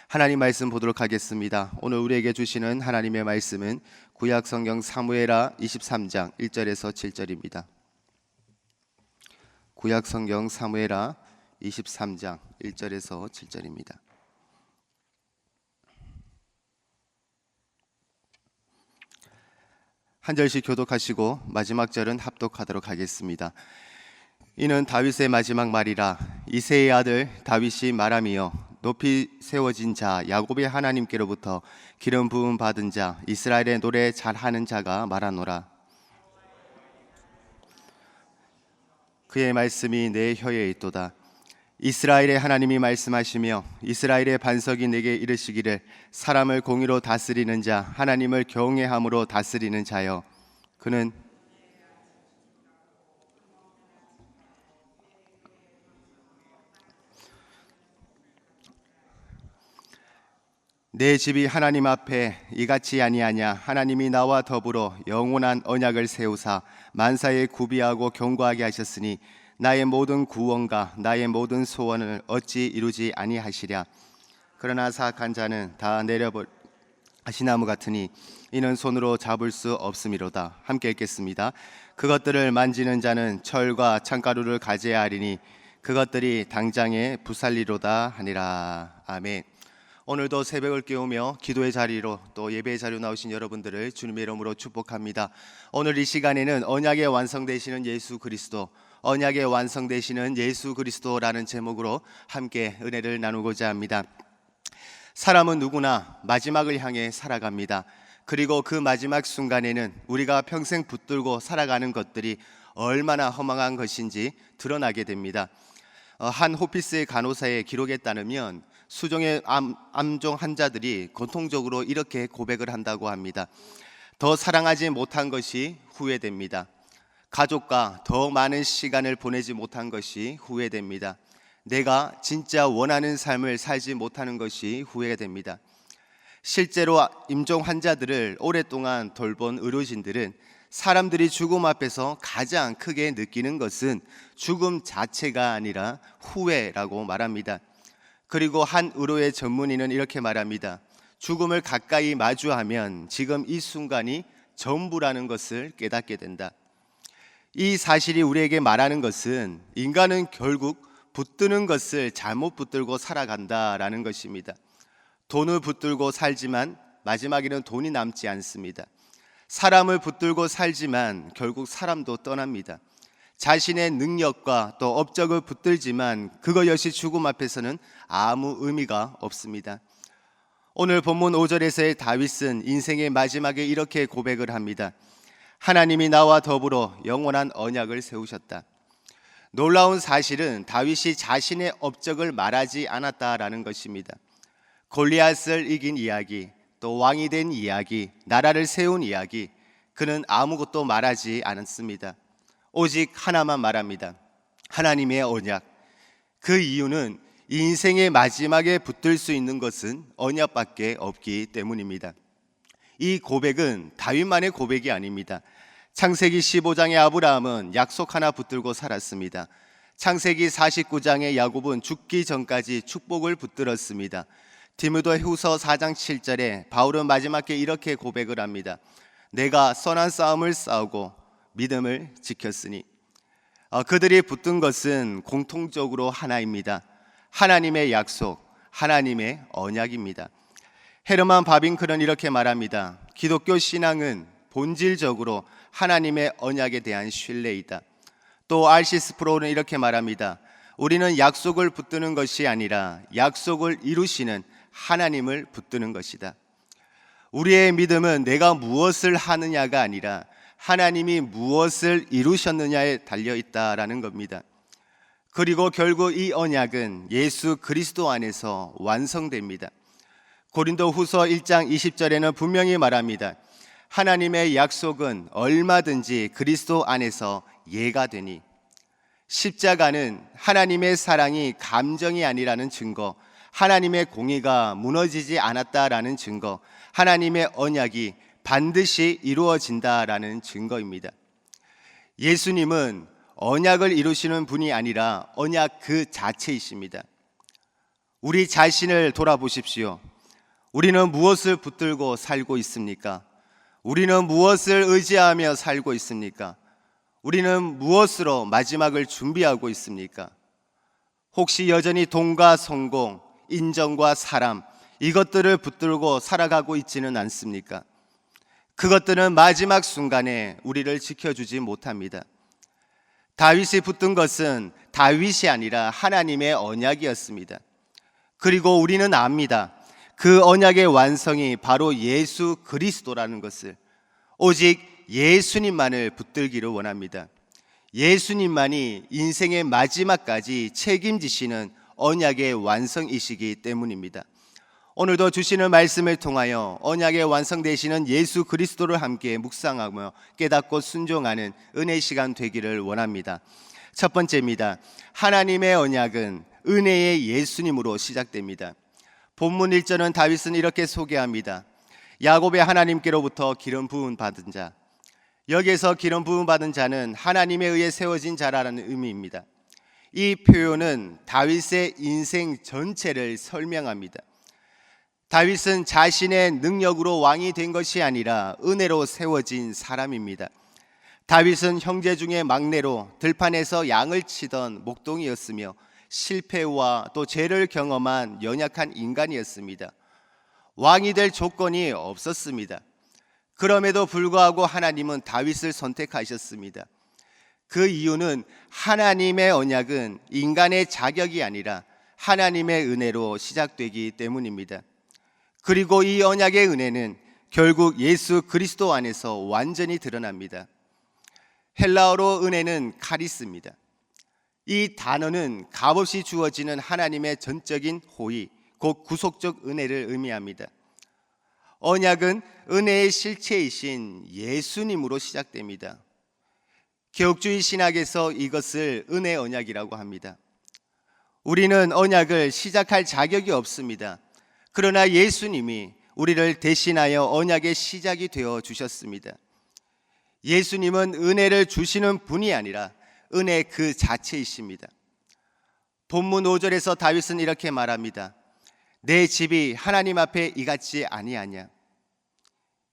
하나님 말씀 보도록 하겠습니다. 오늘 우리에게 주시는 하나님의 말씀은 구약 성경 사무엘하 23장 1절에서 7절입니다. 구약 성경 사무엘하 23장 1절에서 7절입니다. 한 절씩 교독하시고 마지막 절은 합독하도록 하겠습니다. 이는 다윗의 마지막 말이라. 이새의 아들 다윗이 말하며 높이 세워진 자 야곱의 하나님께로부터 기름 부음 받은 자 이스라엘의 노래 잘하는 자가 말하노라. 그의 말씀이 내 혀에 있도다. 이스라엘의 하나님이 말씀하시며 이스라엘의 반석이 내게 이르시기를 사람을 공의로 다스리는 자 하나님을 경외함으로 다스리는 자여 그는 내 집이 하나님 앞에 이같이 아니하냐. 하나님이 나와 더불어 영원한 언약을 세우사 만사에 구비하고 견고하게 하셨으니 나의 모든 구원과 나의 모든 소원을 어찌 이루지 아니하시랴. 그러나 사악한 자는 다 내려버려 가시나무 같으니 이는 손으로 잡을 수 없음이로다. 함께 읽겠습니다. 그것들을 만지는 자는 철과 창가루를 가져야 하리니 그것들이 당장에 부살리로다 하니라. 아멘. 오늘도 새벽을 깨우며 기도의 자리로 또 예배의 자리로 나오신 여러분들을 주님의 이름으로 축복합니다. 오늘 이 시간에는 언약의 완성되시는 예수 그리스도, 언약의 완성되시는 예수 그리스도라는 제목으로 함께 은혜를 나누고자 합니다. 사람은 누구나 마지막을 향해 살아갑니다. 그리고 그 마지막 순간에는 우리가 평생 붙들고 살아가는 것들이 얼마나 허망한 것인지 드러나게 됩니다. 한 호피스의 간호사의 기록에 따르면 수종의 암종 환자들이 공통적으로 이렇게 고백을 한다고 합니다. 더 사랑하지 못한 것이 후회됩니다. 가족과 더 많은 시간을 보내지 못한 것이 후회됩니다. 내가 진짜 원하는 삶을 살지 못하는 것이 후회됩니다. 실제로 임종 환자들을 오랫동안 돌본 의료진들은 사람들이 죽음 앞에서 가장 크게 느끼는 것은 죽음 자체가 아니라 후회라고 말합니다. 그리고 한 의료의 전문의는 이렇게 말합니다. 죽음을 가까이 마주하면 지금 이 순간이 전부라는 것을 깨닫게 된다. 이 사실이 우리에게 말하는 것은 인간은 결국 붙드는 것을 잘못 붙들고 살아간다라는 것입니다. 돈을 붙들고 살지만 마지막에는 돈이 남지 않습니다. 사람을 붙들고 살지만 결국 사람도 떠납니다. 자신의 능력과 또 업적을 붙들지만 그것 역시 죽음 앞에서는 아무 의미가 없습니다. 오늘 본문 5절에서의 다윗은 인생의 마지막에 이렇게 고백을 합니다. 하나님이 나와 더불어 영원한 언약을 세우셨다. 놀라운 사실은 다윗이 자신의 업적을 말하지 않았다라는 것입니다. 골리앗을 이긴 이야기, 또 왕이 된 이야기, 나라를 세운 이야기, 그는 아무것도 말하지 않았습니다. 오직 하나만 말합니다. 하나님의 언약. 그 이유는 인생의 마지막에 붙들 수 있는 것은 언약밖에 없기 때문입니다. 이 고백은 다윗만의 고백이 아닙니다. 창세기 15장의 아브라함은 약속 하나 붙들고 살았습니다. 창세기 49장의 야곱은 죽기 전까지 축복을 붙들었습니다. 디모데후서 4장 7절에 바울은 마지막에 이렇게 고백을 합니다. 내가 선한 싸움을 싸우고 믿음을 지켰으니. 그들이 붙든 것은 공통적으로 하나입니다. 하나님의 약속, 하나님의 언약입니다. 헤르만 바빙클은 이렇게 말합니다. 기독교 신앙은 본질적으로 하나님의 언약에 대한 신뢰이다. 또 R.C. 스프로우는 이렇게 말합니다. 우리는 약속을 붙드는 것이 아니라 약속을 이루시는 하나님을 붙드는 것이다. 우리의 믿음은 내가 무엇을 하느냐가 아니라 하나님이 무엇을 이루셨느냐에 달려있다라는 겁니다. 그리고 결국 이 언약은 예수 그리스도 안에서 완성됩니다. 고린도 후서 1장 20절에는 분명히 말합니다. 하나님의 약속은 얼마든지 그리스도 안에서 예가 되니. 십자가는 하나님의 사랑이 감정이 아니라는 증거, 하나님의 공의가 무너지지 않았다라는 증거, 하나님의 언약이 반드시 이루어진다라는 증거입니다. 예수님은 언약을 이루시는 분이 아니라 언약 그 자체이십니다. 우리 자신을 돌아보십시오. 우리는 무엇을 붙들고 살고 있습니까? 우리는 무엇을 의지하며 살고 있습니까? 우리는 무엇으로 마지막을 준비하고 있습니까? 혹시 여전히 돈과 성공, 인정과 사람, 이것들을 붙들고 살아가고 있지는 않습니까? 그것들은 마지막 순간에 우리를 지켜주지 못합니다. 다윗이 붙든 것은 다윗이 아니라 하나님의 언약이었습니다. 그리고 우리는 압니다. 그 언약의 완성이 바로 예수 그리스도라는 것을. 오직 예수님만을 붙들기를 원합니다. 예수님만이 인생의 마지막까지 책임지시는 언약의 완성이시기 때문입니다. 오늘도 주시는 말씀을 통하여 언약의 완성되시는 예수 그리스도를 함께 묵상하며 깨닫고 순종하는 은혜의 시간 되기를 원합니다. 첫 번째입니다. 하나님의 언약은 은혜의 예수님으로 시작됩니다. 본문 1절은 다윗은 이렇게 소개합니다. 야곱의 하나님께로부터 기름 부음 받은 자. 여기에서 기름 부음 받은 자는 하나님에 의해 세워진 자라는 의미입니다. 이 표현은 다윗의 인생 전체를 설명합니다. 다윗은 자신의 능력으로 왕이 된 것이 아니라 은혜로 세워진 사람입니다. 다윗은 형제 중에 막내로 들판에서 양을 치던 목동이었으며 실패와 또 죄를 경험한 연약한 인간이었습니다. 왕이 될 조건이 없었습니다. 그럼에도 불구하고 하나님은 다윗을 선택하셨습니다. 그 이유는 하나님의 언약은 인간의 자격이 아니라 하나님의 은혜로 시작되기 때문입니다. 그리고 이 언약의 은혜는 결국 예수 그리스도 안에서 완전히 드러납니다. 헬라어로 은혜는 카리스입니다. 이 단어는 값없이 주어지는 하나님의 전적인 호의, 곧 구속적 은혜를 의미합니다. 언약은 은혜의 실체이신 예수님으로 시작됩니다. 개혁주의 신학에서 이것을 은혜 언약이라고 합니다. 우리는 언약을 시작할 자격이 없습니다. 그러나 예수님이 우리를 대신하여 언약의 시작이 되어 주셨습니다. 예수님은 은혜를 주시는 분이 아니라 은혜 그 자체이십니다. 본문 5절에서 다윗은 이렇게 말합니다. 내 집이 하나님 앞에 이같지 아니하냐.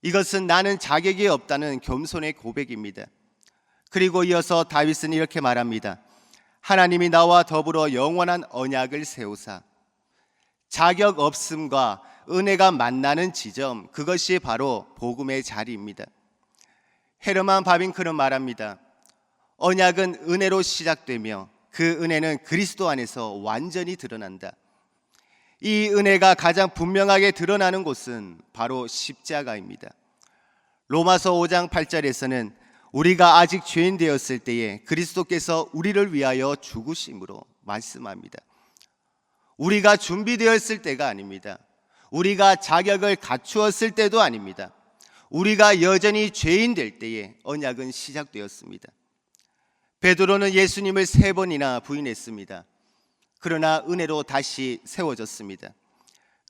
이것은 나는 자격이 없다는 겸손의 고백입니다. 그리고 이어서 다윗은 이렇게 말합니다. 하나님이 나와 더불어 영원한 언약을 세우사. 자격 없음과 은혜가 만나는 지점, 그것이 바로 복음의 자리입니다. 헤르만 바빙크는 말합니다. 언약은 은혜로 시작되며 그 은혜는 그리스도 안에서 완전히 드러난다. 이 은혜가 가장 분명하게 드러나는 곳은 바로 십자가입니다. 로마서 5장 8절에서는 우리가 아직 죄인 되었을 때에 그리스도께서 우리를 위하여 죽으심으로 말씀합니다. 우리가 준비되었을 때가 아닙니다. 우리가 자격을 갖추었을 때도 아닙니다. 우리가 여전히 죄인 될 때에 언약은 시작되었습니다. 베드로는 예수님을 3번이나 부인했습니다. 그러나 은혜로 다시 세워졌습니다.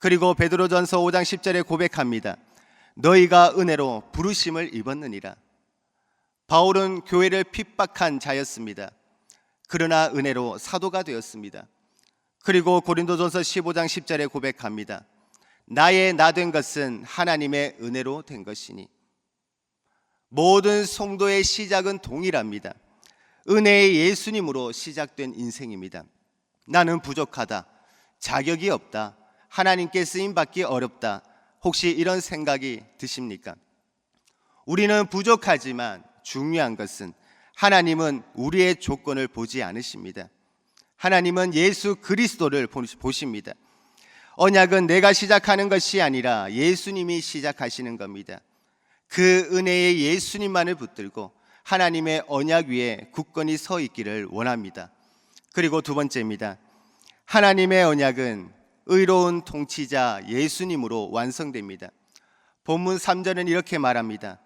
그리고 베드로전서 5장 10절에 고백합니다. 너희가 은혜로 부르심을 입었느니라. 바울은 교회를 핍박한 자였습니다. 그러나 은혜로 사도가 되었습니다. 그리고 고린도전서 15장 10절에 고백합니다. 나의 나 된 것은 하나님의 은혜로 된 것이니. 모든 성도의 시작은 동일합니다. 은혜의 예수님으로 시작된 인생입니다. 나는 부족하다, 자격이 없다, 하나님께 쓰임받기 어렵다. 혹시 이런 생각이 드십니까? 우리는 부족하지만 중요한 것은 하나님은 우리의 조건을 보지 않으십니다. 하나님은 예수 그리스도를 보십니다. 언약은 내가 시작하는 것이 아니라 예수님이 시작하시는 겁니다. 그 은혜의 예수님만을 붙들고 하나님의 언약 위에 굳건히 서 있기를 원합니다. 그리고 두 번째입니다. 하나님의 언약은 의로운 통치자 예수님으로 완성됩니다. 본문 3절은 이렇게 말합니다.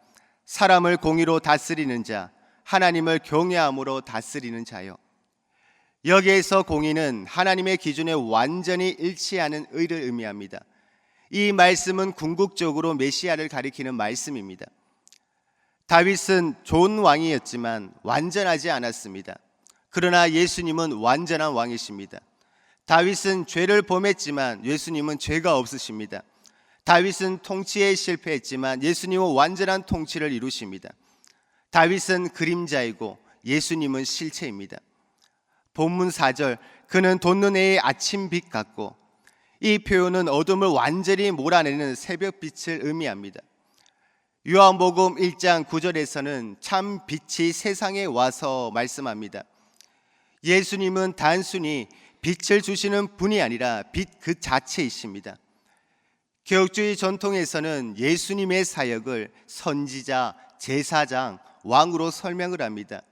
사람을 공의로 다스리는 자, 하나님을 경외함으로 다스리는 자요. 여기에서 공의는 하나님의 기준에 완전히 일치하는 의를 의미합니다. 이 말씀은 궁극적으로 메시아를 가리키는 말씀입니다. 다윗은 좋은 왕이었지만 완전하지 않았습니다. 그러나 예수님은 완전한 왕이십니다. 다윗은 죄를 범했지만 예수님은 죄가 없으십니다. 다윗은 통치에 실패했지만 예수님은 완전한 통치를 이루십니다. 다윗은 그림자이고 예수님은 실체입니다. 본문 4절, 그는 돋는 해의 아침빛 같고, 이 표현은 어둠을 완전히 몰아내는 새벽빛을 의미합니다. 요한복음 1장 9절에서는 참 빛이 세상에 와서 말씀합니다. 예수님은 단순히 빛을 주시는 분이 아니라 빛 그 자체이십니다. 개혁주의 전통에서는 예수님의 사역을 선지자, 제사장, 왕으로 설명을 합니다.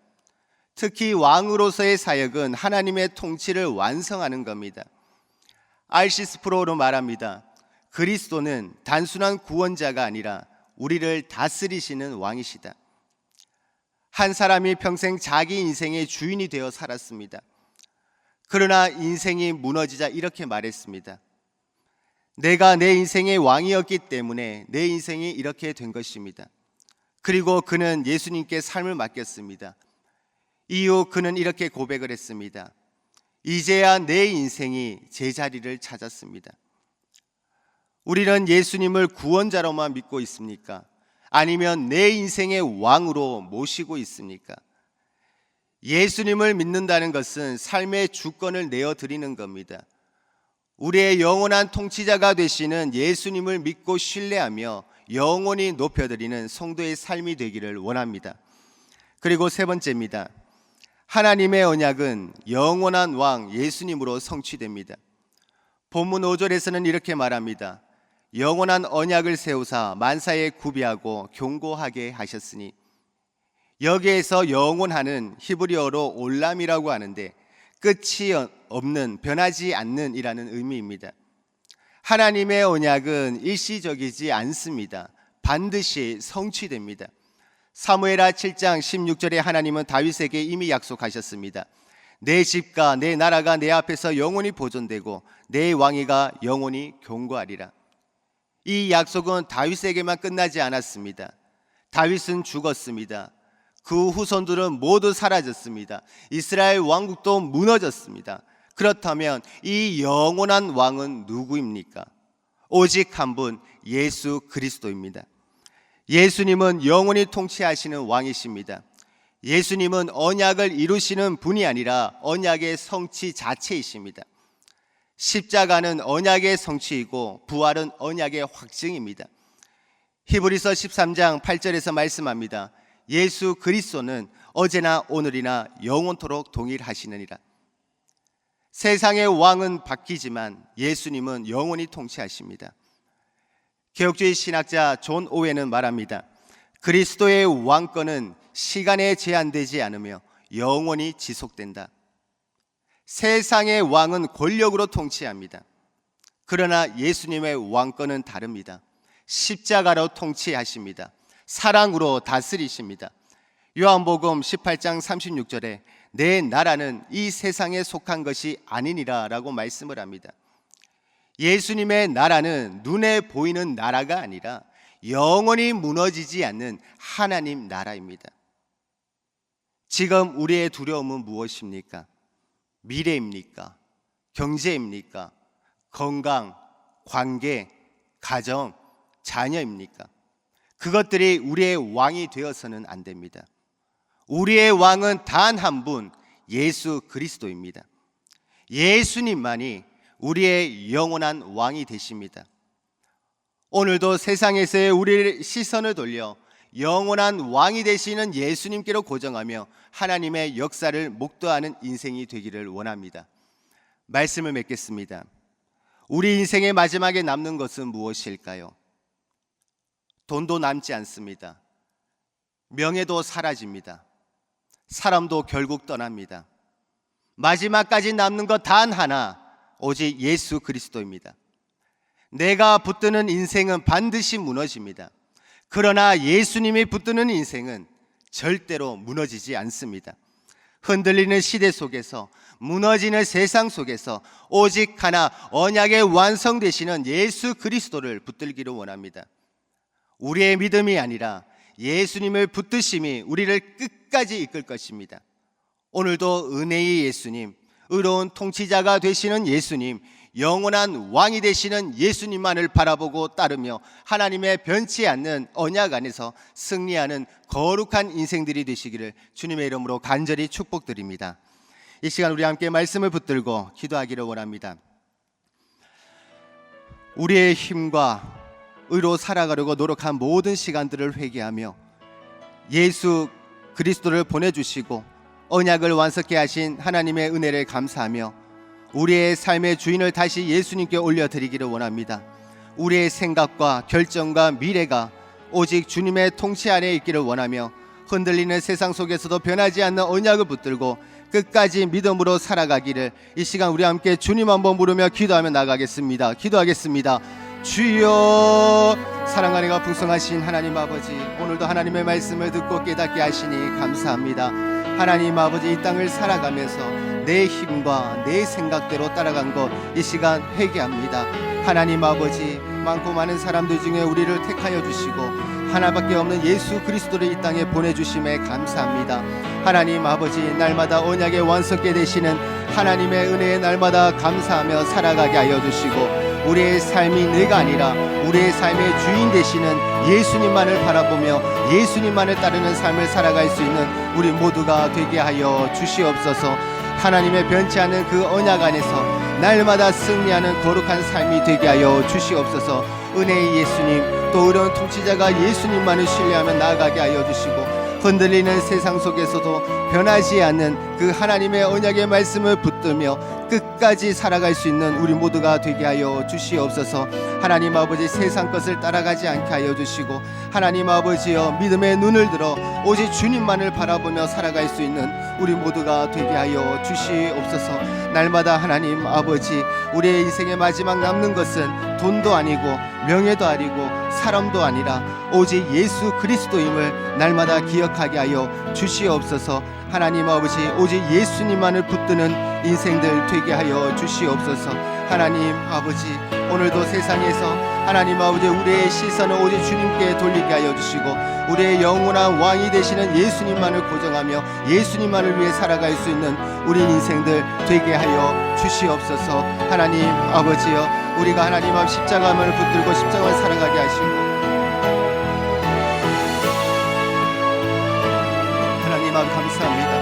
특히 왕으로서의 사역은 하나님의 통치를 완성하는 겁니다. R.C. 스프로우는 말합니다. 그리스도는 단순한 구원자가 아니라 우리를 다스리시는 왕이시다. 한 사람이 평생 자기 인생의 주인이 되어 살았습니다. 그러나 인생이 무너지자 이렇게 말했습니다. 내가 내 인생의 왕이었기 때문에 내 인생이 이렇게 된 것입니다. 그리고 그는 예수님께 삶을 맡겼습니다. 이후 그는 이렇게 고백을 했습니다. 이제야 내 인생이 제자리를 찾았습니다. 우리는 예수님을 구원자로만 믿고 있습니까? 아니면 내 인생의 왕으로 모시고 있습니까? 예수님을 믿는다는 것은 삶의 주권을 내어드리는 겁니다. 우리의 영원한 통치자가 되시는 예수님을 믿고 신뢰하며 영원히 높여드리는 성도의 삶이 되기를 원합니다. 그리고 세 번째입니다. 하나님의 언약은 영원한 왕 예수님으로 성취됩니다. 본문 5절에서는 이렇게 말합니다. 영원한 언약을 세우사 만사에 구비하고 경고하게 하셨으니, 여기에서 영원하는 히브리어로 올람이라고 하는데 끝이 없는, 변하지 않는 이라는 의미입니다. 하나님의 언약은 일시적이지 않습니다. 반드시 성취됩니다. 사무엘하 7장 16절에 하나님은 다윗에게 이미 약속하셨습니다. 내 집과 내 나라가 내 앞에서 영원히 보존되고 내 왕위가 영원히 경고하리라. 이 약속은 다윗에게만 끝나지 않았습니다. 다윗은 죽었습니다. 그 후손들은 모두 사라졌습니다. 이스라엘 왕국도 무너졌습니다. 그렇다면 이 영원한 왕은 누구입니까? 오직 한 분, 예수 그리스도입니다. 예수님은 영원히 통치하시는 왕이십니다. 예수님은 언약을 이루시는 분이 아니라 언약의 성취 자체이십니다. 십자가는 언약의 성취이고 부활은 언약의 확증입니다. 히브리서 13장 8절에서 말씀합니다. 예수 그리스도는 어제나 오늘이나 영원토록 동일하시느니라. 세상의 왕은 바뀌지만 예수님은 영원히 통치하십니다. 개혁주의 신학자 존 오웬은 말합니다. 그리스도의 왕권은 시간에 제한되지 않으며 영원히 지속된다. 세상의 왕은 권력으로 통치합니다. 그러나 예수님의 왕권은 다릅니다. 십자가로 통치하십니다. 사랑으로 다스리십니다. 요한복음 18장 36절에 내 나라는 이 세상에 속한 것이 아니니라 라고 말씀을 합니다. 예수님의 나라는 눈에 보이는 나라가 아니라 영원히 무너지지 않는 하나님 나라입니다. 지금 우리의 두려움은 무엇입니까? 미래입니까? 경제입니까? 건강, 관계, 가정, 자녀입니까? 그것들이 우리의 왕이 되어서는 안 됩니다. 우리의 왕은 단 한 분, 예수 그리스도입니다. 예수님만이 우리의 영원한 왕이 되십니다. 오늘도 세상에서의 우리의 시선을 돌려 영원한 왕이 되시는 예수님께로 고정하며 하나님의 역사를 목도하는 인생이 되기를 원합니다. 말씀을 맺겠습니다. 우리 인생의 마지막에 남는 것은 무엇일까요? 돈도 남지 않습니다. 명예도 사라집니다. 사람도 결국 떠납니다. 마지막까지 남는 것 단 하나, 오직 예수 그리스도입니다. 내가 붙드는 인생은 반드시 무너집니다. 그러나 예수님이 붙드는 인생은 절대로 무너지지 않습니다. 흔들리는 시대 속에서, 무너지는 세상 속에서 오직 하나 언약의 완성되시는 예수 그리스도를 붙들기를 원합니다. 우리의 믿음이 아니라 예수님을 붙드심이 우리를 끝까지 이끌 것입니다. 오늘도 은혜의 예수님, 의로운 통치자가 되시는 예수님, 영원한 왕이 되시는 예수님만을 바라보고 따르며 하나님의 변치 않는 언약 안에서 승리하는 거룩한 인생들이 되시기를 주님의 이름으로 간절히 축복드립니다. 이 시간 우리 함께 말씀을 붙들고 기도하기를 원합니다. 우리의 힘과 의로 살아가려고 노력한 모든 시간들을 회개하며 예수 그리스도를 보내주시고 언약을 완성케 하신 하나님의 은혜를 감사하며 우리의 삶의 주인을 다시 예수님께 올려드리기를 원합니다. 우리의 생각과 결정과 미래가 오직 주님의 통치 안에 있기를 원하며 흔들리는 세상 속에서도 변하지 않는 언약을 붙들고 끝까지 믿음으로 살아가기를 이 시간 우리 함께 주님 한번 부르며 기도하며 나가겠습니다. 기도하겠습니다. 주여, 사랑 안에가 풍성하신 하나님 아버지, 오늘도 하나님의 말씀을 듣고 깨닫게 하시니 감사합니다. 하나님 아버지, 이 땅을 살아가면서 내 힘과 내 생각대로 따라간 것 이 시간 회개합니다. 하나님 아버지, 많고 많은 사람들 중에 우리를 택하여 주시고 하나밖에 없는 예수 그리스도를 이 땅에 보내주심에 감사합니다. 하나님 아버지, 날마다 언약의 완성케 되시는 하나님의 은혜에 날마다 감사하며 살아가게 하여 주시고 우리의 삶이 내가 아니라 우리의 삶의 주인 되시는 예수님만을 바라보며 예수님만을 따르는 삶을 살아갈 수 있는 우리 모두가 되게 하여 주시옵소서. 하나님의 변치 않는 그 언약 안에서 날마다 승리하는 거룩한 삶이 되게 하여 주시옵소서. 은혜의 예수님, 또 의로운 통치자가 예수님만을 신뢰하며 나아가게 하여 주시고 흔들리는 세상 속에서도 변하지 않는 그 하나님의 언약의 말씀을 붙들며 끝까지 살아갈 수 있는 우리 모두가 되게 하여 주시옵소서. 하나님 아버지, 세상 것을 따라가지 않게 하여 주시고 하나님 아버지여, 믿음의 눈을 들어 오직 주님만을 바라보며 살아갈 수 있는 우리 모두가 되게 하여 주시옵소서. 날마다 하나님 아버지, 우리의 인생의 마지막 남는 것은 돈도 아니고 명예도 아니고 사람도 아니라 오직 예수 그리스도임을 날마다 기억하게 하여 주시옵소서. 하나님 아버지, 오직 예수님만을 붙드는 인생들 되게 하여 주시옵소서. 하나님 아버지, 오늘도 세상에서 하나님 아버지, 우리의 시선을 오직 주님께 돌리게 하여 주시고 우리의 영원한 왕이 되시는 예수님만을 고정하며 예수님만을 위해 살아갈 수 있는 우리 인생들 되게 하여 주시옵소서. 하나님 아버지여, 우리가 하나님 앞 십자가만을 붙들고 십자가를 살아가게 하시고 하나님 앞 감사합니다.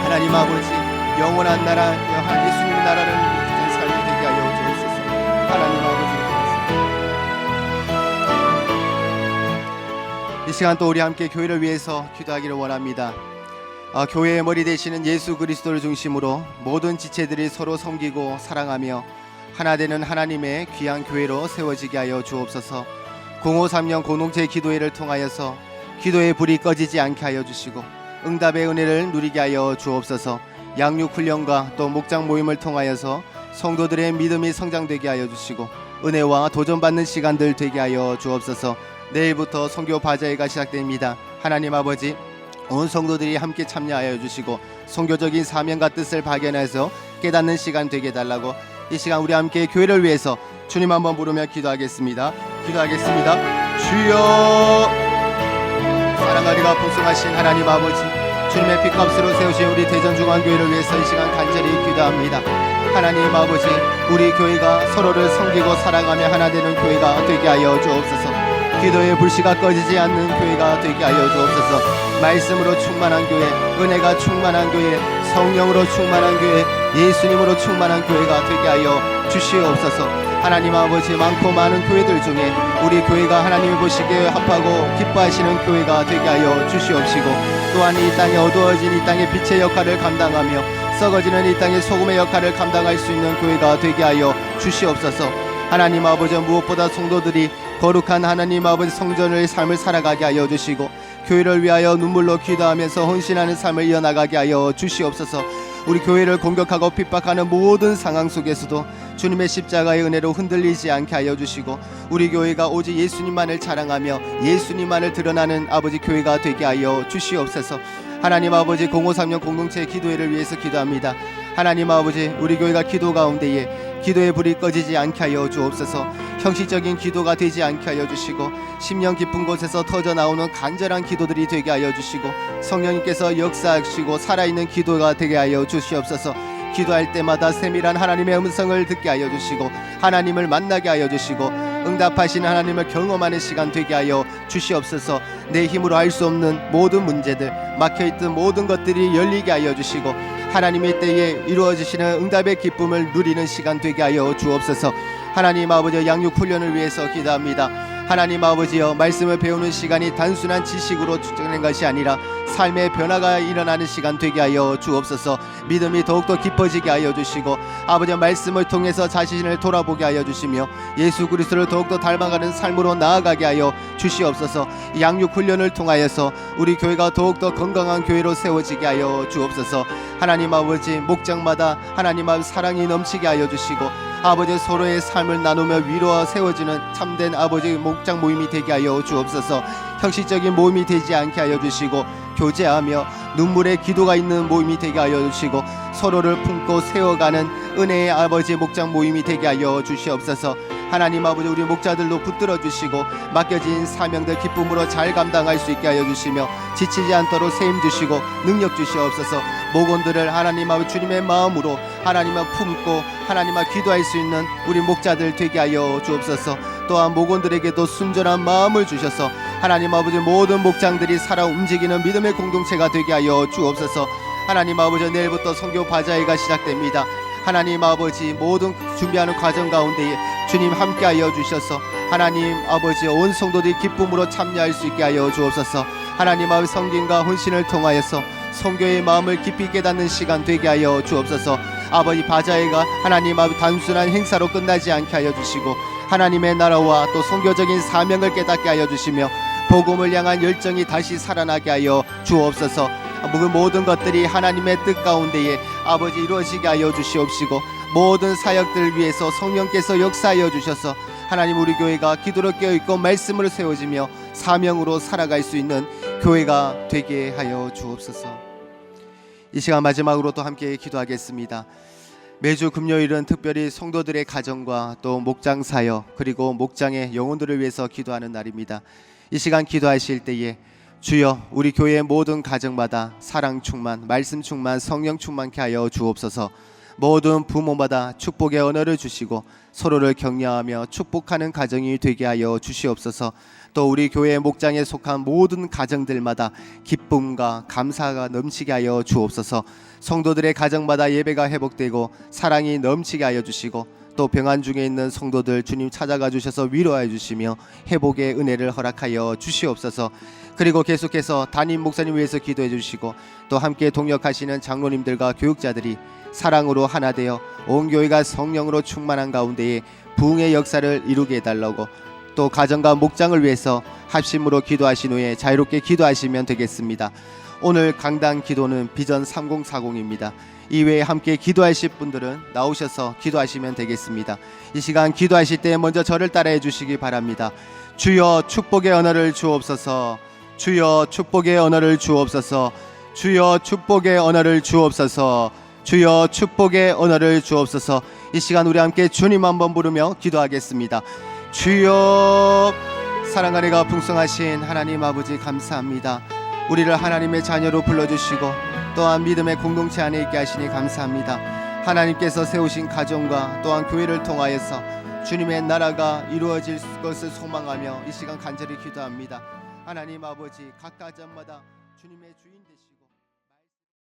하나님 아버지, 영원한 나라, 예수님의 나라를 누리는 삶이 되게 하여 주옵소서. 하나님 아버지, 이 시간 또 우리 함께 교회를 위해서 기도하기를 원합니다. 교회의 머리 되시는 예수 그리스도를 중심으로 모든 지체들이 서로 섬기고 사랑하며 하나 되는 하나님의 귀한 교회로 세워지게 하여 주옵소서. 0530 공동체 기도회를 통하여서 기도의 불이 꺼지지 않게 하여 주시고 응답의 은혜를 누리게 하여 주옵소서. 양육 훈련과 또 목장 모임을 통하여서 성도들의 믿음이 성장되게 하여 주시고 은혜와 도전받는 시간들 되게 하여 주옵소서. 내일부터 선교 바자회가 시작됩니다. 하나님 아버지, 온 성도들이 함께 참여하여 주시고 선교적인 사명과 뜻을 발견해서 깨닫는 시간 되게 해달라고 이 시간 우리 함께 교회를 위해서 주님 한번 부르며 기도하겠습니다. 기도하겠습니다. 주여, 사랑하리가 풍성하신 하나님 아버지, 주님의 피값으로 세우신 우리 대전중앙교회를 위해서 이 시간 간절히 기도합니다. 하나님 아버지, 우리 교회가 서로를 섬기고 사랑하며 하나 되는 교회가 되게 하여 주옵소서. 기도의 불씨가 꺼지지 않는 교회가 되게 하여 주옵소서. 말씀으로 충만한 교회, 은혜가 충만한 교회, 성령으로 충만한 교회, 예수님으로 충만한 교회가 되게 하여 주시옵소서. 하나님 아버지, 많고 많은 교회들 중에 우리 교회가 하나님이 보시기에 합하고 기뻐하시는 교회가 되게 하여 주시옵시고 또한 이 땅에 어두워진 이 땅의 빛의 역할을 감당하며 썩어지는 이 땅의 소금의 역할을 감당할 수 있는 교회가 되게 하여 주시옵소서. 하나님 아버지, 무엇보다 성도들이 거룩한 하나님 아버지 성전의 삶을 살아가게 하여 주시고 교회를 위하여 눈물로 기도하면서 헌신하는 삶을 이어나가게 하여 주시옵소서. 우리 교회를 공격하고 핍박하는 모든 상황 속에서도 주님의 십자가의 은혜로 흔들리지 않게 하여 주시고 우리 교회가 오직 예수님만을 자랑하며 예수님만을 드러나는 아버지 교회가 되게 하여 주시옵소서. 하나님 아버지, 0530 공동체 기도회를 위해서 기도합니다. 하나님 아버지, 우리 교회가 기도 가운데에 기도의 불이 꺼지지 않게 하여 주옵소서. 형식적인 기도가 되지 않게 하여 주시고 심령 깊은 곳에서 터져 나오는 간절한 기도들이 되게 하여 주시고 성령님께서 역사하시고 살아있는 기도가 되게 하여 주시옵소서. 기도할 때마다 세밀한 하나님의 음성을 듣게 하여 주시고 하나님을 만나게 하여 주시고 응답하시는 하나님을 경험하는 시간 되게 하여 주시옵소서. 내 힘으로 할 수 없는 모든 문제들, 막혀있던 모든 것들이 열리게 하여 주시고 하나님의 때에 이루어지시는 응답의 기쁨을 누리는 시간 되게 하여 주옵소서. 하나님 아버지, 양육 훈련을 위해서 기도합니다. 하나님 아버지여, 말씀을 배우는 시간이 단순한 지식으로 축적된 것이 아니라 삶의 변화가 일어나는 시간 되게 하여 주옵소서. 믿음이 더욱더 깊어지게 하여 주시고 아버지, 말씀을 통해서 자신을 돌아보게 하여 주시며 예수 그리스도를 더욱더 닮아가는 삶으로 나아가게 하여 주시옵소서. 양육 훈련을 통하여서 우리 교회가 더욱더 건강한 교회로 세워지게 하여 주옵소서. 하나님 아버지, 목장마다 하나님 아버지 사랑이 넘치게 하여 주시고 아버지, 서로의 삶을 나누며 위로와 세워지는 참된 아버지 목장 모임이 되게 하여 주옵소서. 형식적인 모임이 되지 않게 하여 주시고 교제하며 눈물의 기도가 있는 모임이 되게 하여 주시고 서로를 품고 세워가는 은혜의 아버지 목장 모임이 되게 하여 주시옵소서. 하나님 아버지, 우리 목자들도 붙들어 주시고 맡겨진 사명들 기쁨으로 잘 감당할 수 있게 하여 주시며 지치지 않도록 세임 주시고 능력 주시옵소서. 목원들을 하나님 아버지 주님의 마음으로 하나님을 품고 하나님을 기도할 수 있는 우리 목자들 되게 하여 주옵소서. 또한 목원들에게도 순전한 마음을 주셔서 하나님 아버지 모든 목장들이 살아 움직이는 믿음의 공동체가 되게 하여 주옵소서. 하나님 아버지, 내일부터 선교 바자회가 시작됩니다. 하나님 아버지, 모든 준비하는 과정 가운데에 주님 함께하여 주셔서 하나님 아버지 온 성도들이 기쁨으로 참여할 수 있게 하여 주옵소서. 하나님 아버지, 성김과 헌신을 통하여서 선교의 마음을 깊이 깨닫는 시간 되게 하여 주옵소서. 아버지, 바자회가 하나님 아버지 단순한 행사로 끝나지 않게 하여 주시고 하나님의 나라와 또 선교적인 사명을 깨닫게 하여 주시며 복음을 향한 열정이 다시 살아나게 하여 주옵소서. 모든 것들이 하나님의 뜻 가운데에 아버지 이루어지게 하여 주시옵시고 모든 사역들을 위해서 성령께서 역사하여 주셔서 하나님, 우리 교회가 기도로 깨어있고 말씀으로 세워지며 사명으로 살아갈 수 있는 교회가 되게 하여 주옵소서. 이 시간 마지막으로 또 함께 기도하겠습니다. 매주 금요일은 특별히 성도들의 가정과 또 목장 사역 그리고 목장의 영혼들을 위해서 기도하는 날입니다. 이 시간 기도하실 때에 주여, 우리 교회의 모든 가정마다 사랑 충만, 말씀 충만, 성령 충만케 하여 주옵소서. 모든 부모마다 축복의 언어를 주시고 서로를 격려하며 축복하는 가정이 되게 하여 주시옵소서. 또 우리 교회의 목장에 속한 모든 가정들마다 기쁨과 감사가 넘치게 하여 주옵소서. 성도들의 가정마다 예배가 회복되고 사랑이 넘치게 하여 주시고 또 병환 중에 있는 성도들 주님 찾아가 주셔서 위로하여 주시며 회복의 은혜를 허락하여 주시옵소서. 그리고 계속해서 담임 목사님 위해서 기도해 주시고 또 함께 동역하시는 장로님들과 교육자들이 사랑으로 하나 되어 온 교회가 성령으로 충만한 가운데에 부흥의 역사를 이루게 해달라고 또 가정과 목장을 위해서 합심으로 기도하신 후에 자유롭게 기도하시면 되겠습니다. 오늘 강단 기도는 비전 3040입니다. 이외에 함께 기도하실 분들은 나오셔서 기도하시면 되겠습니다. 이 시간 기도하실 때 먼저 저를 따라해 주시기 바랍니다. 주여, 축복의 언어를 주옵소서. 주여, 축복의 언어를 주옵소서. 주여, 축복의 언어를 주옵소서. 주여, 축복의 언어를 주옵소서. 이 시간 우리 함께 주님 한번 부르며 기도하겠습니다. 주여, 사랑 은혜가 풍성하신 하나님 아버지, 감사합니다. 우리를 하나님의 자녀로 불러주시고 또한 믿음의 공동체 안에 있게 하시니 감사합니다. 하나님께서 세우신 가정과 또한 교회를 통하여서 주님의 나라가 이루어질 것을 소망하며 이 시간 간절히 기도합니다. 하나님 아버지, 각 가정마다 주님의 주인 되시